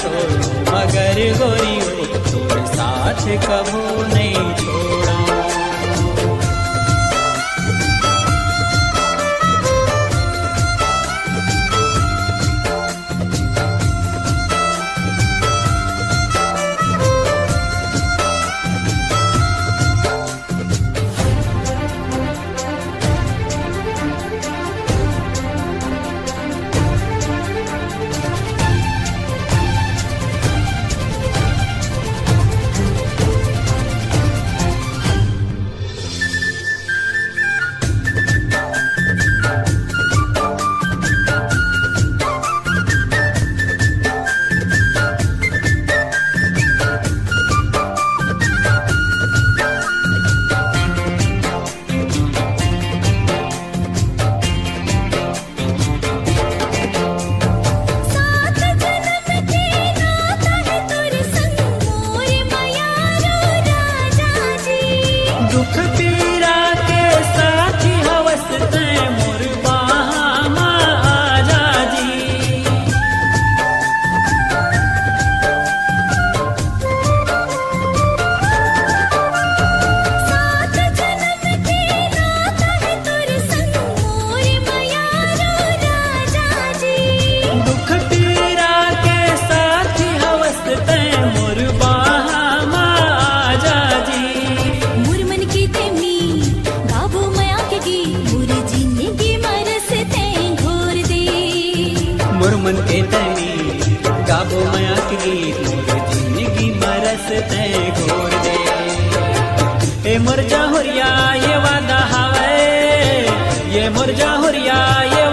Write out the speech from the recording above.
छोड़ूं, मगर गोरियों तोर साथ कबो नहीं छोड़ा। दुख पीड़ा के साथी हवस ते मोर बाहा आजा जी। सात जन्म के नाता है तोर संग मोर मयारो राजा जी। दुख पीड़ा के साथी हवस ते मोर बाहा आजा जी। मोर मन की तेमी गाबो मया के गीत मोर जिंदगी मरस ते घोर दे। मोर मन के तनी गाबो माया के गीत मोर जिंदगी मरस ते घोर दे। ए मोर जाहुरिया ये वादा हवे, ये मोर जाहुरिया ये